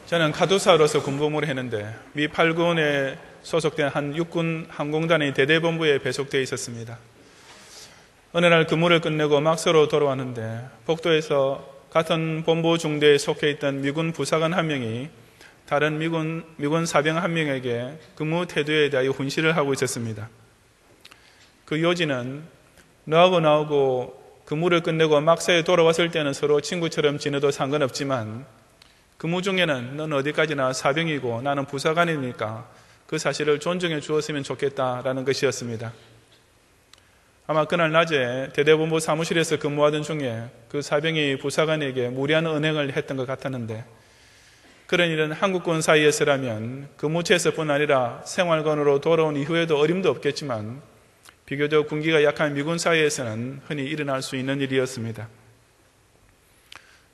저는 카투사로서 군복무를 했는데 미 8군에 소속된 한 육군 항공단의 대대본부에 배속되어 있었습니다. 어느 날 근무를 끝내고 막서로 돌아왔는데 복도에서 같은 본부 중대에 속해 있던 미군 부사관 한 명이 다른 미군 사병 한 명에게 근무 태도에 대하여 훈시를 하고 있었습니다. 그 요지는 너하고 나하고 근무를 끝내고 막사에 돌아왔을 때는 서로 친구처럼 지내도 상관없지만 근무 중에는 넌 어디까지나 사병이고 나는 부사관이니까 그 사실을 존중해 주었으면 좋겠다라는 것이었습니다. 아마 그날 낮에 대대본부 사무실에서 근무하던 중에 그 사병이 부사관에게 무리한 언행을 했던 것 같았는데, 그런 일은 한국군 사이에서라면 근무처에서뿐 아니라 생활관으로 돌아온 이후에도 어림도 없겠지만 비교적 군기가 약한 미군 사이에서는 흔히 일어날 수 있는 일이었습니다.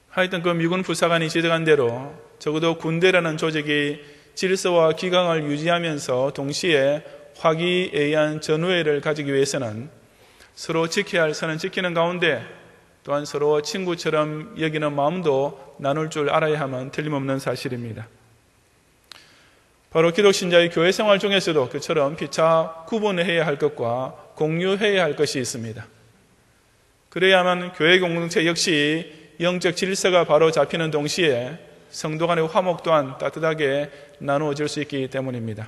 하여튼 그 미군 부사관이 지적한 대로 적어도 군대라는 조직이 질서와 기강을 유지하면서 동시에 화기애애한 전우애를 가지기 위해서는 서로 지켜야 할 선은 지키는 가운데 또한 서로 친구처럼 여기는 마음도 나눌 줄 알아야 함은 틀림없는 사실입니다. 바로 기독신자의 교회 생활 중에서도 그처럼 피차 구분해야 할 것과 공유해야 할 것이 있습니다. 그래야만 교회 공동체 역시 영적 질서가 바로 잡히는 동시에 성도 간의 화목 또한 따뜻하게 나누어질 수 있기 때문입니다.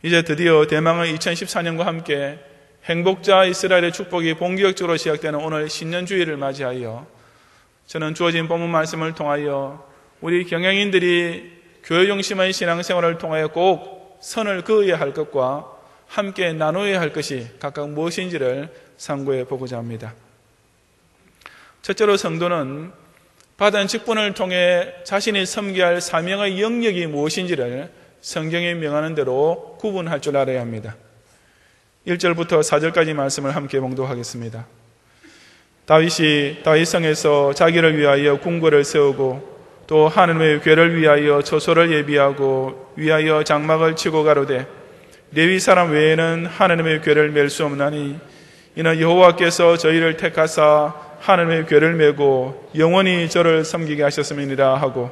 이제 드디어 대망의 2014년과 함께 행복자 이스라엘의 축복이 본격적으로 시작되는 오늘 신년주일을 맞이하여 저는 주어진 본문 말씀을 통하여 우리 경영인들이 교회 중심의 신앙생활을 통하여 꼭 선을 그어야 할 것과 함께 나누어야 할 것이 각각 무엇인지를 상고해 보고자 합니다. 첫째로 성도는 받은 직분을 통해 자신이 섬겨야 할 사명의 영역이 무엇인지를 성경에 명하는 대로 구분할 줄 알아야 합니다. 1절부터 4절까지 말씀을 함께 봉독하겠습니다. 다윗이 다윗성에서 자기를 위하여 궁궐을 세우고 또 하나님의 궤를 위하여 처소를 예비하고 위하여 장막을 치고 가로되 레위 사람 외에는 하나님의 궤를 맬 수 없나니 이는 여호와께서 저희를 택하사 하나님의 궤를 메고 영원히 저를 섬기게 하셨음이니라 하고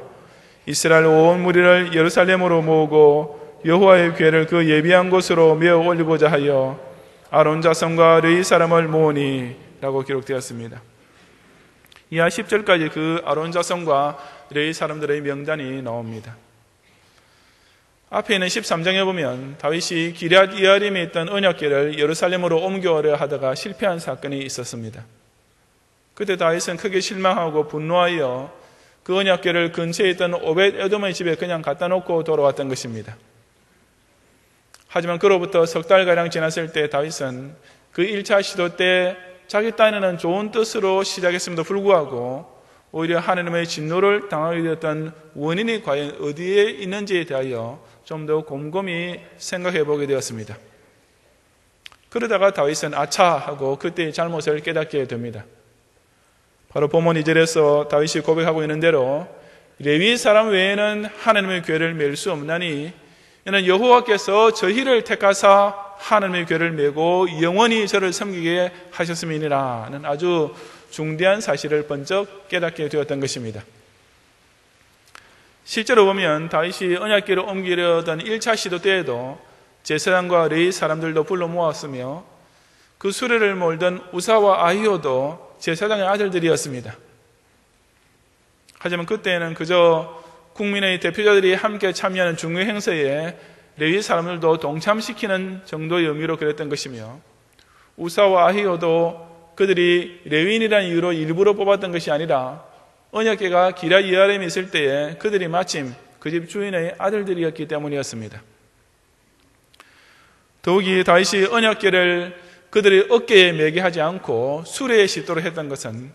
이스라엘 온 무리를 예루살렘으로 모으고 여호와의 궤를 그 예비한 곳으로 메어 올리고자 하여 아론 자손과 레위 사람을 모으니 라고 기록되었습니다. 이하 10절까지 그 아론 자손과 레위 사람들의 명단이 나옵니다. 앞에 있는 13장에 보면 다윗이 기럇 여아림에 있던 언약궤를 예루살렘으로 옮겨오려 하다가 실패한 사건이 있었습니다. 그때 다윗은 크게 실망하고 분노하여 그 언약궤를 근처에 있던 오벳 에돔의 집에 그냥 갖다 놓고 돌아왔던 것입니다. 하지만 그로부터 석 달가량 지났을 때 다윗은 그 1차 시도 때 자기 딴에는 좋은 뜻으로 시작했음에도 불구하고 오히려 하나님의 진노를 당하게 되었던 원인이 과연 어디에 있는지에 대하여 좀 더 곰곰이 생각해 보게 되었습니다. 그러다가 다윗은 아차 하고 그때의 잘못을 깨닫게 됩니다. 바로 본문 2절에서 다윗이 고백하고 있는 대로 레위 사람 외에는 하나님의 궤를 맬 수 없나니 이는 여호와께서 저희를 택하사 하나님의 궤를 메고 영원히 저를 섬기게 하셨음이니라는 아주 중대한 사실을 번쩍 깨닫게 되었던 것입니다. 실제로 보면 다윗이 언약궤를 옮기려던 1차 시도 때에도 제사장과 레위 사람들도 불러 모았으며 그 수레를 몰던 우사와 아히오도 제사장의 아들들이었습니다. 하지만 그때는 그저 국민의 대표자들이 함께 참여하는 중요 행사에 레위 사람들도 동참시키는 정도의 의미로 그랬던 것이며 우사와 아히오도 그들이 레위인이라는 이유로 일부러 뽑았던 것이 아니라 언약궤가 기럇 여아림에 있을 때에 그들이 마침 그 집 주인의 아들들이었기 때문이었습니다. 더욱이 다윗이 언약궤를 그들의 어깨에 매게 하지 않고 수레에 싣도록 했던 것은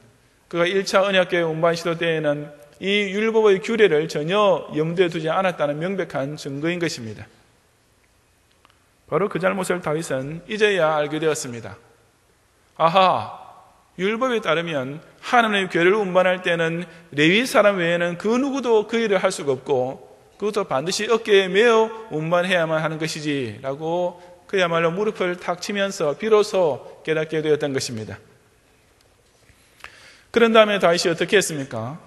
그가 1차 언약궤 운반 시도 때에는 이 율법의 규례를 전혀 염두에 두지 않았다는 명백한 증거인 것입니다. 바로 그 잘못을 다윗은 이제야 알게 되었습니다. 아하, 율법에 따르면 하나님의 궤를 운반할 때는 레위 사람 외에는 그 누구도 그 일을 할 수가 없고 그것도 반드시 어깨에 메어 운반해야만 하는 것이지 라고 그야말로 무릎을 탁 치면서 비로소 깨닫게 되었던 것입니다. 그런 다음에 다윗이 어떻게 했습니까?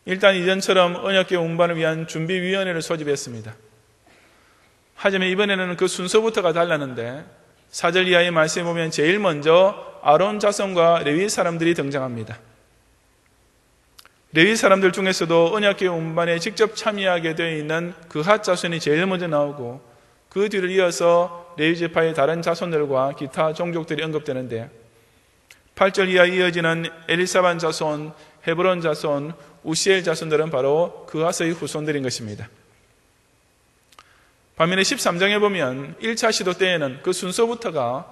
일단 이전처럼 언약궤 운반을 위한 준비위원회를 소집했습니다. 하지만 이번에는 그 순서부터가 달랐는데 4절 이하의 말씀에 보면 제일 먼저 아론 자손과 레위 사람들이 등장합니다. 레위 사람들 중에서도 언약궤 운반에 직접 참여하게 되어 있는 그핫 자손이 제일 먼저 나오고 그 뒤를 이어서 레위 지파의 다른 자손들과 기타 종족들이 언급되는데 8절 이하 이어지는 엘리사반 자손, 헤브론 자손, 우시엘 자손들은 바로 그핫의 후손들인 것입니다. 반면에 13장에 보면 1차 시도 때에는 그 순서부터가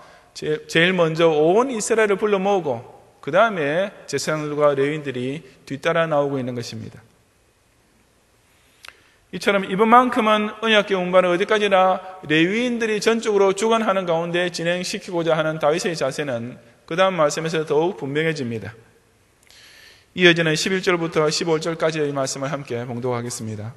제일 먼저 온 이스라엘을 불러 모으고 그 다음에 제사장들과 레위인들이 뒤따라 나오고 있는 것입니다. 이처럼 이번만큼은 언약궤 운반을 어디까지나 레위인들이 전적으로 주관하는 가운데 진행시키고자 하는 다윗의 자세는 그 다음 말씀에서 더욱 분명해집니다. 이어지는 11절부터 15절까지의 말씀을 함께 봉독하겠습니다.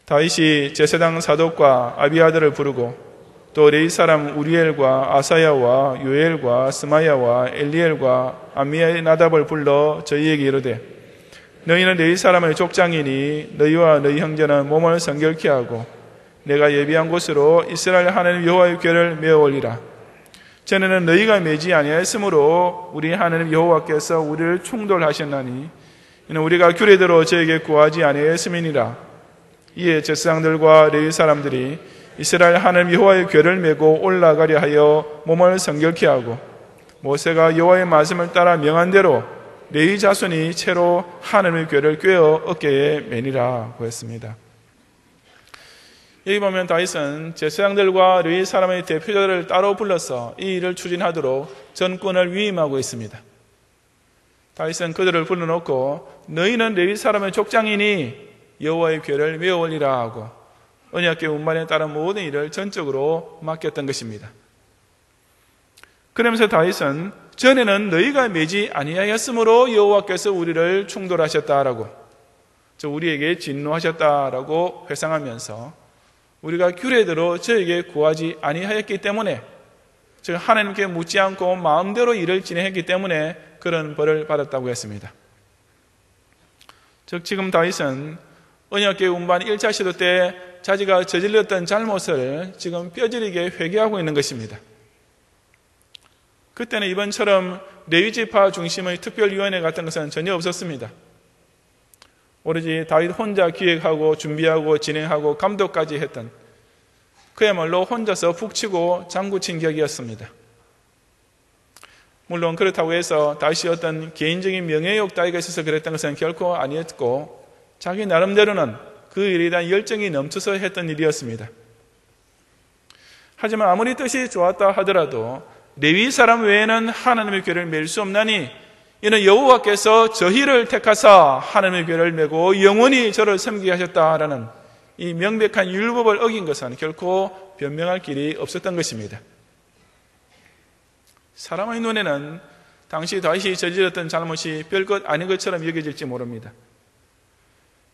다윗이 제사장 사독과 아비아들을 부르고 또 레위 사람 우리엘과 아사야와 요엘과 스마야와 엘리엘과 암미나답을 불러 저희에게 이르되 너희는 레위 사람의 족장이니 너희와 너희 형제는 몸을 성결케 하고 내가 예비한 곳으로 이스라엘 하나님 여호와의 궤를 메어 올리라. 전에는 너희가 매지 아니하였으므로 우리 하나님 여호와께서 우리를 충돌하셨나니 이는 우리가 규례대로 저에게 구하지 아니하였음이니라. 이에 제사장들과 레위 사람들이 이스라엘 하나님 여호와의 궤를 메고 올라가려 하여 몸을 성결케 하고 모세가 여호와의 말씀을 따라 명한 대로 레위 자손이 채로 하나님의 궤를 꿰어 어깨에 매니라고 했습니다. 여기 보면 다윗은 제사장들과 레위 사람의 대표자들을 따로 불러서 이 일을 추진하도록 전권을 위임하고 있습니다. 다윗은 그들을 불러놓고 너희는 레위 사람의 족장이니 여호와의 궤를 메어 올리라 하고 언약궤 운반에 따른 모든 일을 전적으로 맡겼던 것입니다. 그러면서 다윗은 전에는 너희가 매지 아니하였으므로 여호와께서 우리를 충돌하셨다라고 즉 우리에게 진노하셨다라고 회상하면서 우리가 규례대로 저에게 구하지 아니하였기 때문에 즉 하나님께 묻지 않고 마음대로 일을 진행했기 때문에 그런 벌을 받았다고 했습니다. 즉 지금 다윗은 언약궤 운반 1차 시도 때 자기가 저질렀던 잘못을 지금 뼈저리게 회개하고 있는 것입니다. 그때는 이번처럼 레위 지파 중심의 특별위원회 같은 것은 전혀 없었습니다. 오로지 다윗 혼자 기획하고 준비하고 진행하고 감독까지 했던 그야말로 혼자서 푹 치고 장구친 격이었습니다. 물론 그렇다고 해서 다윗이 어떤 개인적인 명예욕 따위가 있어서 그랬던 것은 결코 아니었고 자기 나름대로는 그 일에 대한 열정이 넘쳐서 했던 일이었습니다. 하지만 아무리 뜻이 좋았다 하더라도 레위 사람 외에는 하나님의 궤를 맬 수 없나니 이는 여호와께서 저희를 택하사 하나님의 궤를 메고 영원히 저를 섬기게 하셨다라는 이 명백한 율법을 어긴 것은 결코 변명할 길이 없었던 것입니다. 사람의 눈에는 당시 다윗이 저질렀던 잘못이 별것 아닌 것처럼 여겨질지 모릅니다.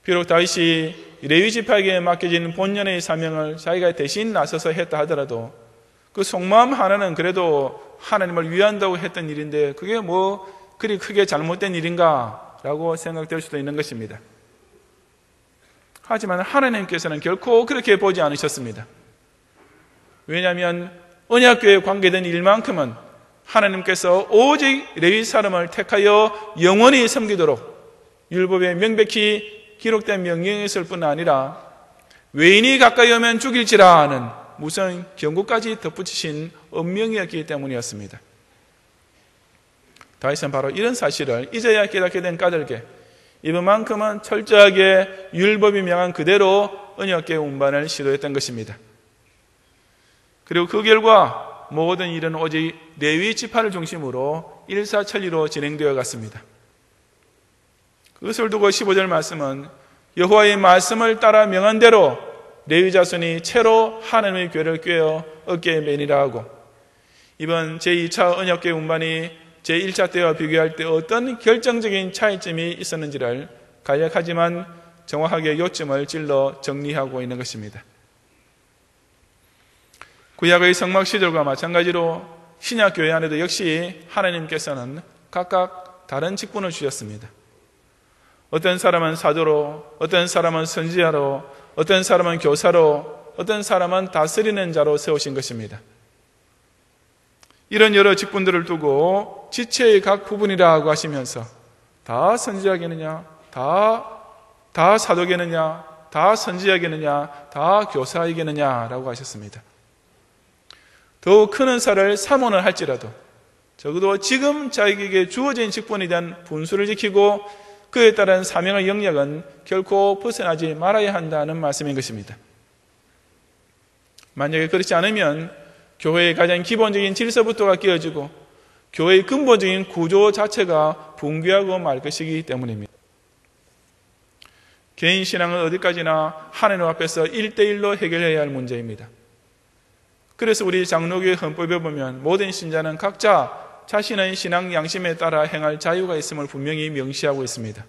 비록 다윗이 레위 지파에게 맡겨진 본연의 사명을 자기가 대신 나서서 했다 하더라도 그 속마음 하나는 그래도 하나님을 위한다고 했던 일인데 그게 뭐 그리 크게 잘못된 일인가 라고 생각될 수도 있는 것입니다. 하지만 하나님께서는 결코 그렇게 보지 않으셨습니다. 왜냐하면 언약궤에 관계된 일만큼은 하나님께서 오직 레위 사람을 택하여 영원히 섬기도록 율법에 명백히 기록된 명령이었을 뿐 아니라 외인이 가까이 오면 죽일지라 하는 무서운 경고까지 덧붙이신 엄명이었기 때문이었습니다. 다윗은 바로 이런 사실을 이제야 깨닫게 된 까닭에 이번만큼은 철저하게 율법이 명한 그대로 언약궤 운반을 시도했던 것입니다. 그리고 그 결과 모든 일은 오직 레위 지파를 중심으로 일사천리로 진행되어 갔습니다. 그것을 두고 15절 말씀은 여호와의 말씀을 따라 명한 대로 레위 자손이 채로 하나님의 궤를 꿰어 어깨에 매니라 하고 이번 제2차 언약궤 운반이 제1차 때와 비교할 때 어떤 결정적인 차이점이 있었는지를 간략하지만 정확하게 요점을 찔러 정리하고 있는 것입니다. 구약의 성막 시절과 마찬가지로 신약 교회 안에도 역시 하나님께서는 각각 다른 직분을 주셨습니다. 어떤 사람은 사도로, 어떤 사람은 선지자로, 어떤 사람은 교사로, 어떤 사람은 다스리는 자로 세우신 것입니다. 이런 여러 직분들을 두고 지체의 각 부분이라고 하시면서 다 선지자겠느냐, 다 사도겠느냐, 다 선지자겠느냐, 다 교사이겠느냐라고 하셨습니다. 더욱 큰 은사를 사모는 할지라도 적어도 지금 자기에게 주어진 직분에 대한 분수를 지키고 그에 따른 사명의 영역은 결코 벗어나지 말아야 한다는 말씀인 것입니다. 만약에 그렇지 않으면 교회의 가장 기본적인 질서부터가 깨어지고 교회의 근본적인 구조 자체가 붕괴하고 말 것이기 때문입니다. 개인 신앙은 어디까지나 하나님 앞에서 1대1로 해결해야 할 문제입니다. 그래서 우리 장로교의 헌법에 보면 모든 신자는 각자 자신의 신앙 양심에 따라 행할 자유가 있음을 분명히 명시하고 있습니다.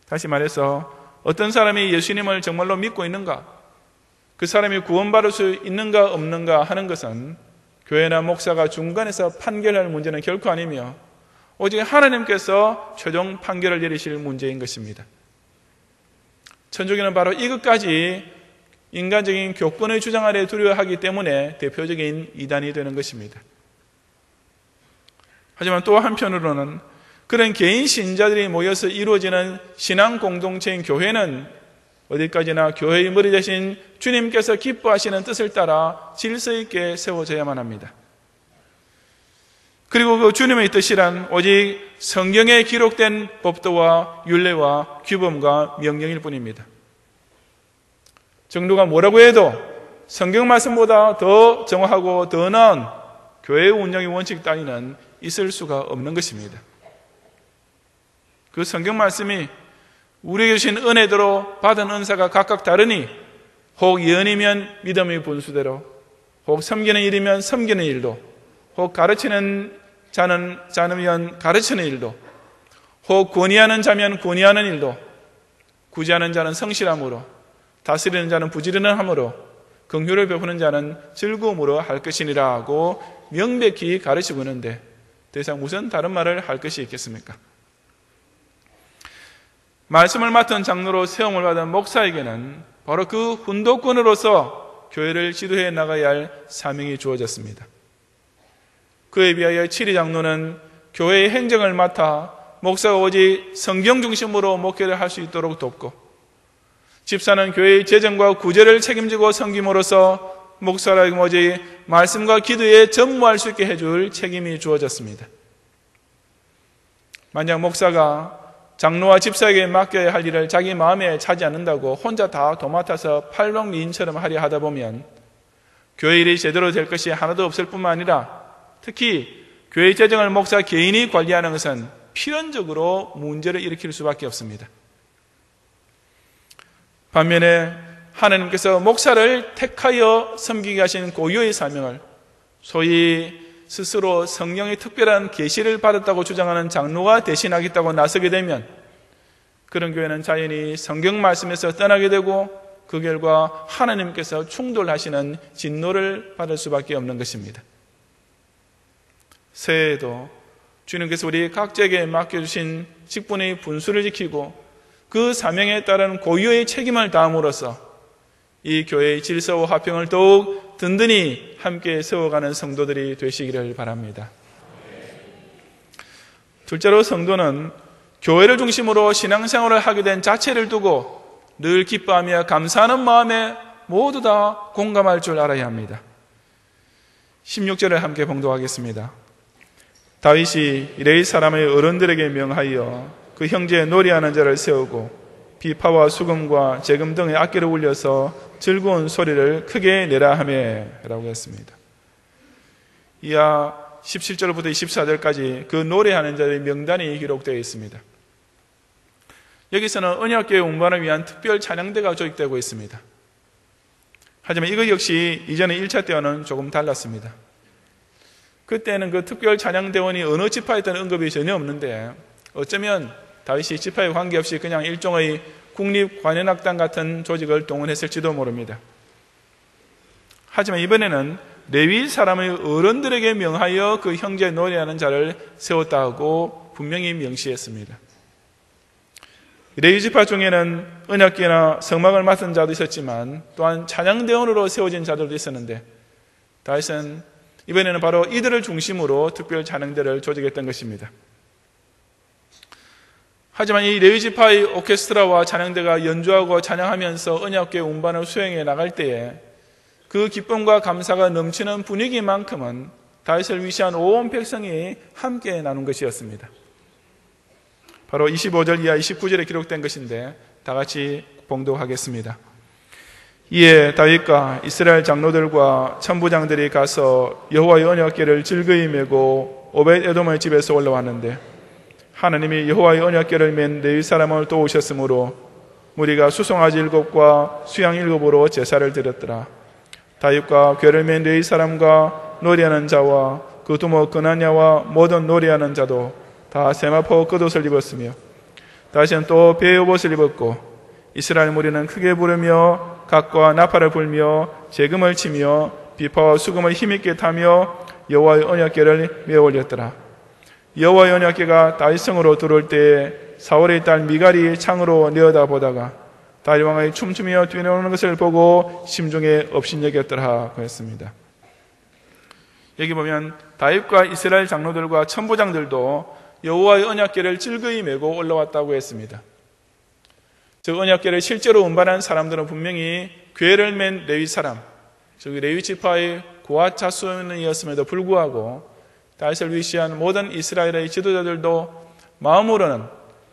다시 말해서 어떤 사람이 예수님을 정말로 믿고 있는가, 그 사람이 구원받을 수 있는가 없는가 하는 것은 교회나 목사가 중간에서 판결할 문제는 결코 아니며 오직 하나님께서 최종 판결을 내리실 문제인 것입니다. 천주교는 바로 이것까지 인간적인 교권의 주장 아래 두려워하기 때문에 대표적인 이단이 되는 것입니다. 하지만 또 한편으로는 그런 개인 신자들이 모여서 이루어지는 신앙 공동체인 교회는 어디까지나 교회의 머리 대신 주님께서 기뻐하시는 뜻을 따라 질서 있게 세워져야만 합니다. 그리고 그 주님의 뜻이란 오직 성경에 기록된 법도와 율례와 규범과 명령일 뿐입니다. 정도가 뭐라고 해도 성경 말씀보다 더 정확하고 더 나은 교회의 운영의 원칙 따위는 있을 수가 없는 것입니다. 그 성경 말씀이 우리에게 주신 은혜대로 받은 은사가 각각 다르니 혹 예언이면 믿음의 분수대로, 혹 섬기는 일이면 섬기는 일도, 혹 가르치는 자면 가르치는 일도, 혹 권위하는 자면 권위하는 일도, 구제하는 자는 성실함으로, 다스리는 자는 부지런함으로, 긍휼을 베푸는 자는 즐거움으로 할 것이니라고 명백히 가르치고 있는데 더 이상 무슨 다른 말을 할 것이 있겠습니까? 말씀을 맡은 장로로 세움을 받은 목사에게는 바로 그 훈도꾼으로서 교회를 지도해 나가야 할 사명이 주어졌습니다. 그에 비하여 7위 장로는 교회의 행정을 맡아 목사가 오직 성경 중심으로 목회를 할 수 있도록 돕고, 집사는 교회의 재정과 구제를 책임지고 섬김으로써 목사라고 오직 말씀과 기도에 전무할 수 있게 해줄 책임이 주어졌습니다. 만약 목사가 장로와 집사에게 맡겨야 할 일을 자기 마음에 차지 않는다고 혼자 다 도맡아서 팔방미인처럼 하려 하다 보면 교회 일이 제대로 될 것이 하나도 없을 뿐만 아니라 특히 교회 재정을 목사 개인이 관리하는 것은 필연적으로 문제를 일으킬 수밖에 없습니다. 반면에 하나님께서 목사를 택하여 섬기게 하신 고유의 사명을 소위 스스로 성령의 특별한 계시를 받았다고 주장하는 장로가 대신하겠다고 나서게 되면 그런 교회는 자연히 성경 말씀에서 떠나게 되고 그 결과 하나님께서 충돌하시는 진노를 받을 수밖에 없는 것입니다. 새해에도 주님께서 우리 각자에게 맡겨주신 직분의 분수를 지키고 그 사명에 따른 고유의 책임을 다함으로써 이 교회의 질서와 화평을 더욱 든든히 함께 세워가는 성도들이 되시기를 바랍니다. 둘째로 성도는 교회를 중심으로 신앙생활을 하게 된 자체를 두고 늘 기뻐하며 감사하는 마음에 모두 다 공감할 줄 알아야 합니다. 16절을 함께 봉독하겠습니다. 다윗이 이레이 사람의 어른들에게 명하여 그 형제의 노래하는 자를 세우고 비파와 수금과 재금 등의 악기를 울려서 즐거운 소리를 크게 내라 하며 라고 했습니다. 이하 17절부터 24절까지 그 노래하는 자의 명단이 기록되어 있습니다. 여기서는 언약궤의 운반을 위한 특별 찬양대가 조직되고 있습니다. 하지만 이것 역시 이전의 1차 때와는 조금 달랐습니다. 그때는 그 특별 찬양대원이 어느 지파였던 언급이 전혀 없는데 어쩌면 다윗이 지파에 관계없이 그냥 일종의 국립관현악단 같은 조직을 동원했을지도 모릅니다. 하지만 이번에는 레위 사람의 어른들에게 명하여 그 형제 노래하는 자를 세웠다고 분명히 명시했습니다. 레위 지파 중에는 언약궤나 성막을 맡은 자도 있었지만 또한 찬양대원으로 세워진 자들도 있었는데 다윗은 이번에는 바로 이들을 중심으로 특별 찬양대를 조직했던 것입니다. 하지만 이 레위 지파의 오케스트라와 찬양대가 연주하고 찬양하면서 언약궤 운반을 수행해 나갈 때에 그 기쁨과 감사가 넘치는 분위기만큼은 다윗을 위시한 온 백성이 함께 나눈 것이었습니다. 바로 25절 이하 29절에 기록된 것인데 다 같이 봉독하겠습니다. 이에 다윗과 이스라엘 장로들과 천부장들이 가서 여호와의 언약궤를 즐거이 메고 오벳에돔의 집에서 올라왔는데 하나님이 여호와의 언약궤를 맨 레위 사람을 도우셨으므로 무리가 수송아지 7과 수양 7으로 제사를 드렸더라. 다윗과 궤를 맨 레위 사람과 노래하는 자와 그 두목 그나냐와 모든 노래하는 자도 다 세마포 겉옷을 입었으며 다윗은 또 베옷을 입었고 이스라엘 무리는 크게 부르며 각과 나팔을 불며 재금을 치며 비파와 수금을 힘있게 타며 여호와의 언약궤를 메어 올렸더라. 여호와의 언약궤가 다윗성으로 들어올 때에 사울의 딸 미갈이 창으로 내어다보다가 다윗 왕의 춤추며 뛰어오는 것을 보고 심중에 업신여겼더라 그랬습니다. 여기 보면 다윗과 이스라엘 장로들과 천부장들도 여호와의 언약궤를 즐거이 메고 올라왔다고 했습니다. 즉 언약궤를 실제로 운반한 사람들은 분명히 궤를 맨 레위 사람, 즉 레위 지파의 고아 자손이었음에도 불구하고 다윗을 위시한 모든 이스라엘의 지도자들도 마음으로는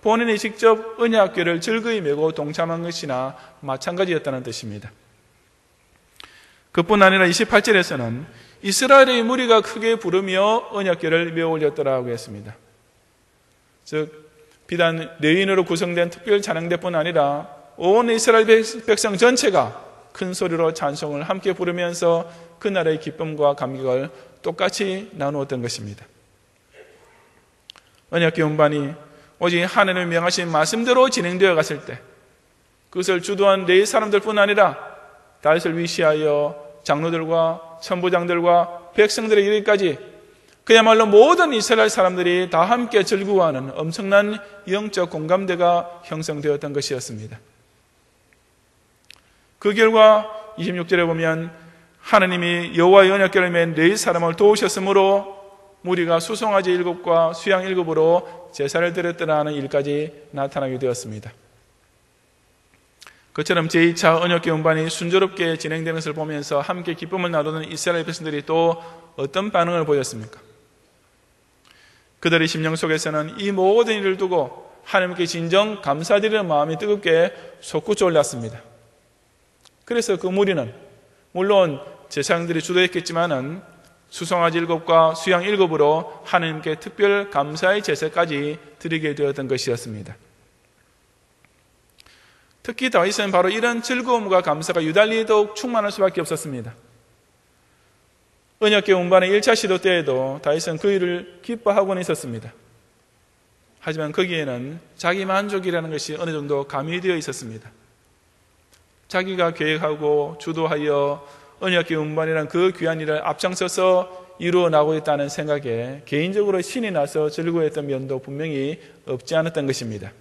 본인이 직접 언약궤를 즐거이 메고 동참한 것이나 마찬가지였다는 뜻입니다. 그뿐 아니라 28절에서는 이스라엘의 무리가 크게 부르며 언약궤를 메어 올렸더라고 했습니다. 즉 비단 레위인으로 구성된 특별 찬양대뿐 아니라 온 이스라엘 백성 전체가 큰 소리로 찬송을 함께 부르면서 그날의 기쁨과 감격을 똑같이 나누었던 것입니다. 언약궤 운반이 오직 하나님의 명하신 말씀대로 진행되어 갔을 때 그것을 주도한 레위 사람들뿐 아니라 다윗을 위시하여 장로들과 천부장들과 백성들의 이르기까지 그야말로 모든 이스라엘 사람들이 다 함께 즐거워하는 엄청난 영적 공감대가 형성되었던 것이었습니다. 그 결과 26절에 보면 하나님이 여호와의 언약궤를 맨 레위 사람을 도우셨으므로 무리가 수송아지 7과 수양 7으로 제사를 드렸더라 하는 일까지 나타나게 되었습니다. 그처럼 제2차 언약궤 운반이 순조롭게 진행되는 것을 보면서 함께 기쁨을 나누는 이스라엘 백성들이 또 어떤 반응을 보였습니까? 그들의 심령 속에서는 이 모든 일을 두고 하나님께 진정 감사드리는 마음이 뜨겁게 솟구쳐 올랐습니다. 그래서 그 무리는 물론 제사장들이 주도했겠지만은 수송아지 7과 수양 7으로 하나님께 특별 감사의 제사까지 드리게 되었던 것이었습니다. 특히 다윗은 바로 이런 즐거움과 감사가 유달리 더욱 충만할 수밖에 없었습니다. 언약궤 운반의 1차 시도 때에도 다윗은 그 일을 기뻐하고는 있었습니다. 하지만 거기에는 자기 만족이라는 것이 어느 정도 가미되어 있었습니다. 자기가 계획하고 주도하여 언약궤 운반이라는 그 귀한 일을 앞장서서 이루어 나가고 있다는 생각에 개인적으로 신이 나서 즐거워했던 면도 분명히 없지 않았던 것입니다.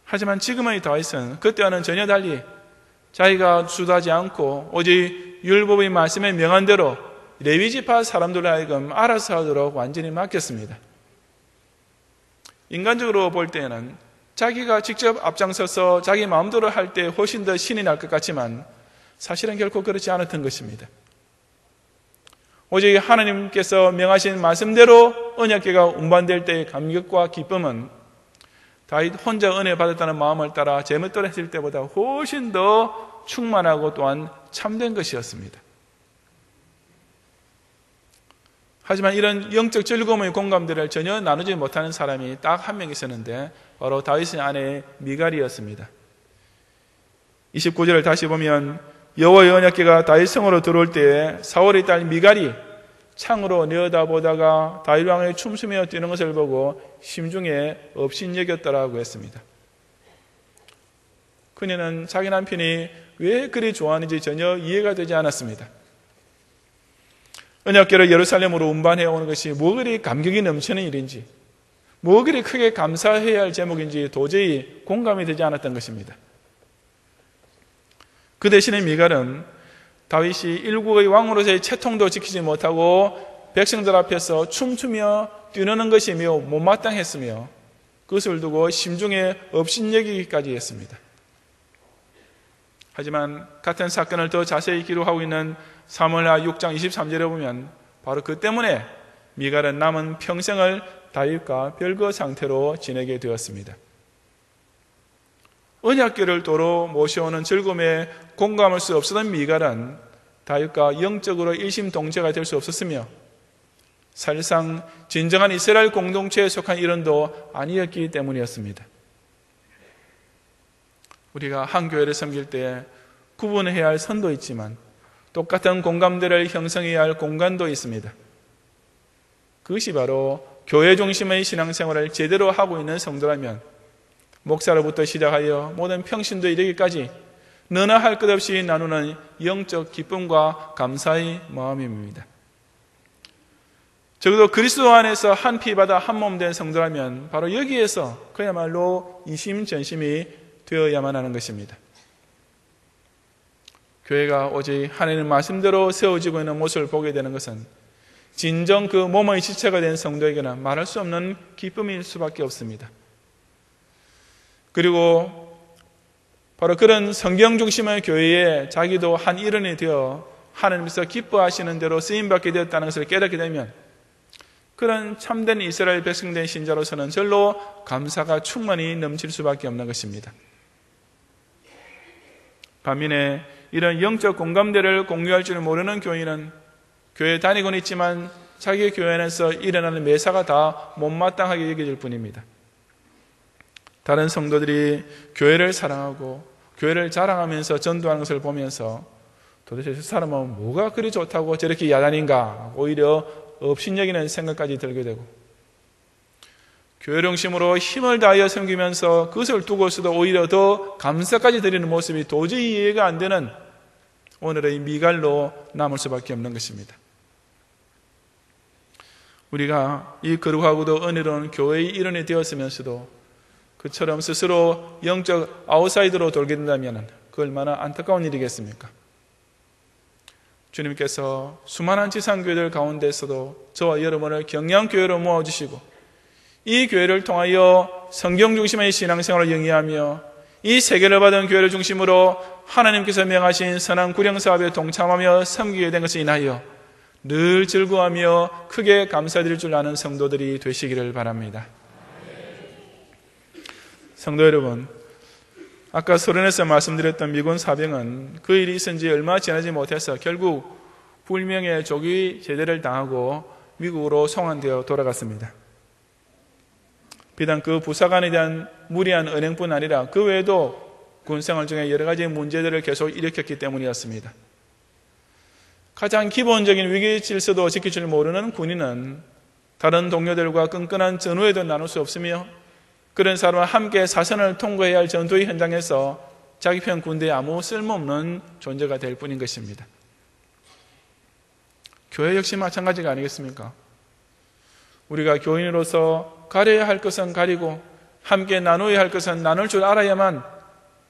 하지만 지금의 다윗은 그때와는 전혀 달리 자기가 주도하지 않고 오직 율법의 말씀에 명한 대로 레위 지파 사람들로 하여금 알아서 하도록 완전히 맡겼습니다. 인간적으로 볼 때는 자기가 직접 앞장서서 자기 마음대로 할 때 훨씬 더 신이 날 것 같지만 사실은 결코 그렇지 않았던 것입니다. 오직 하나님께서 명하신 말씀대로 언약궤가 운반될 때의 감격과 기쁨은 다윗 혼자 은혜 받았다는 마음을 따라 제멋대로 했을 때보다 훨씬 더 충만하고 또한 참된 것이었습니다. 하지만 이런 영적 즐거움의 공감대를 전혀 나누지 못하는 사람이 딱 한 명 있었는데 바로 다윗의 아내 미갈이었습니다. 29절을 다시 보면 여호와의 언약궤가 다윗 성으로 들어올 때에 사울의 딸 미갈이 창으로 내어다보다가 다윗 왕의 춤추며 뛰는 것을 보고 심중에 업신여겼더라고 했습니다. 그녀는 자기 남편이 왜 그리 좋아하는지 전혀 이해가 되지 않았습니다. 언약궤를 예루살렘으로 운반해 오는 것이 뭐 그리 감격이 넘치는 일인지, 뭐 그리 크게 감사해야 할 제목인지 도저히 공감이 되지 않았던 것입니다. 그 대신에 미갈은 다윗이 일국의 왕으로서의 채통도 지키지 못하고 백성들 앞에서 춤추며 뛰노는 것이 매우 못마땅했으며 그것을 두고 심중에 업신여기기까지 했습니다. 하지만 같은 사건을 더 자세히 기록하고 있는 사무엘하 6장 23절에 보면 바로 그 때문에 미갈은 남은 평생을 다윗과 별거 상태로 지내게 되었습니다. 언약궤를 도로 모셔오는 즐거움에 공감할 수 없었던 미갈은 다윗과 영적으로 일심동체가 될 수 없었으며 사실상 진정한 이스라엘 공동체에 속한 일원도 아니었기 때문이었습니다. 우리가 한 교회를 섬길 때 구분해야 할 선도 있지만 똑같은 공감대를 형성해야 할 공간도 있습니다. 그것이 바로 교회 중심의 신앙생활을 제대로 하고 있는 성도라면 목사로부터 시작하여 모든 평신도에 이르기까지 너나 할 것 없이 나누는 영적 기쁨과 감사의 마음입니다. 적어도 그리스도 안에서 한 피 받아 한 몸 된 성도라면 바로 여기에서 그야말로 이심전심이 되어야만 하는 것입니다. 교회가 오직 하나님 말씀대로 세워지고 있는 모습을 보게 되는 것은 진정 그 몸의 지체가 된 성도에게는 말할 수 없는 기쁨일 수밖에 없습니다. 그리고 바로 그런 성경 중심의 교회에 자기도 한 일원이 되어 하나님께서 기뻐하시는 대로 쓰임받게 되었다는 것을 깨닫게 되면 그런 참된 이스라엘 백성된 신자로서는 절로 감사가 충만히 넘칠 수밖에 없는 것입니다. 반면에 이런 영적 공감대를 공유할 줄 모르는 교인은 교회에 다니고는 있지만 자기 교회 안에서 일어나는 매사가 다 못마땅하게 여겨질 뿐입니다. 다른 성도들이 교회를 사랑하고 교회를 자랑하면서 전도하는 것을 보면서 도대체 저 사람은 뭐가 그리 좋다고 저렇게 야단인가 오히려 업신여기는 생각까지 들게 되고 교회 중심으로 힘을 다하여 섬기면서 그것을 두고서도 오히려 더 감사까지 드리는 모습이 도저히 이해가 안 되는 오늘의 미갈로 남을 수밖에 없는 것입니다. 우리가 이 거룩하고도 은혜로운 교회의 일원이 되었으면서도 그처럼 스스로 영적 아웃사이더로 돌게 된다면 그 얼마나 안타까운 일이겠습니까? 주님께서 수많은 지상교회들 가운데서도 저와 여러분을 경량교회로 모아주시고 이 교회를 통하여 성경 중심의 신앙생활을 영위하며 이 세계를 받은 교회를 중심으로 하나님께서 명하신 선한 구령사업에 동참하며 섬기게 된 것을 인하여 늘 즐거워하며 크게 감사드릴 줄 아는 성도들이 되시기를 바랍니다. 성도 여러분, 아까 서론에서 말씀드렸던 미군 사병은 그 일이 있은 지 얼마 지나지 못해서 결국 불명예 조기 제대를 당하고 미국으로 송환되어 돌아갔습니다. 비단 그 부사관에 대한 무리한 은행뿐 아니라 그 외에도 군생활 중에 여러 가지 문제들을 계속 일으켰기 때문이었습니다. 가장 기본적인 위기 질서도 지킬 줄 모르는 군인은 다른 동료들과 끈끈한 전우회도 나눌 수 없으며 그런 사람과 함께 사선을 통과해야 할 전투의 현장에서 자기 편 군대에 아무 쓸모없는 존재가 될 뿐인 것입니다. 교회 역시 마찬가지가 아니겠습니까? 우리가 교인으로서 가려야 할 것은 가리고 함께 나누어야 할 것은 나눌 줄 알아야만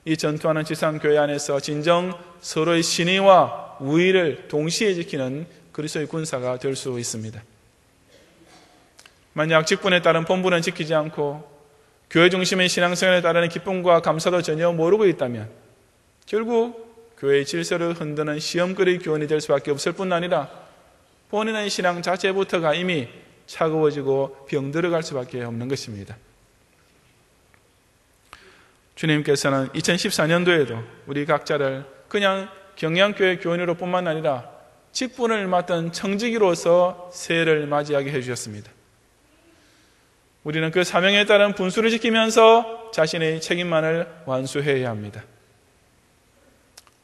이 전투하는 지상교회 안에서 진정 서로의 신의와 우위를 동시에 지키는 그리스도의 군사가 될 수 있습니다. 만약 직분에 따른 본분은 지키지 않고 교회 중심의 신앙생활에 따르는 기쁨과 감사도 전혀 모르고 있다면 결국 교회의 질서를 흔드는 시험거리 교원이 될 수밖에 없을 뿐 아니라 본인의 신앙 자체부터가 이미 차가워지고 병들어갈 수밖에 없는 것입니다. 주님께서는 2014년도에도 우리 각자를 그냥 경량교회 교인으로 뿐만 아니라 직분을 맡은 청지기로서 새해를 맞이하게 해주셨습니다. 우리는 그 사명에 따른 분수를 지키면서 자신의 책임만을 완수해야 합니다.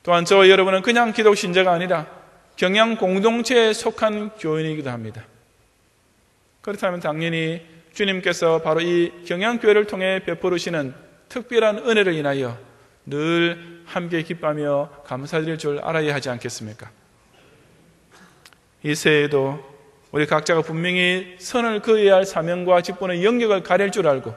또한 저와 여러분은 그냥 기독 신자가 아니라 경양 공동체에 속한 교인이기도 합니다. 그렇다면 당연히 주님께서 바로 이 경양교회를 통해 베풀으시는 특별한 은혜를 인하여 늘 함께 기뻐하며 감사드릴 줄 알아야 하지 않겠습니까? 이 새해에도 우리 각자가 분명히 선을 그어야 할 사명과 직분의 영역을 가릴 줄 알고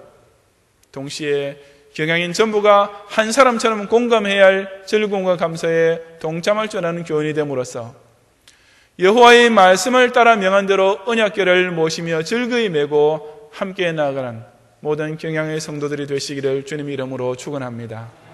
동시에 경향인 전부가 한 사람처럼 공감해야 할 즐거움과 감사에 동참할 줄 아는 교인이 됨으로써 여호와의 말씀을 따라 명한 대로 언약궤를 모시며 즐거이 메고 함께 나아가는 모든 경향의 성도들이 되시기를 주님 이름으로 축원합니다.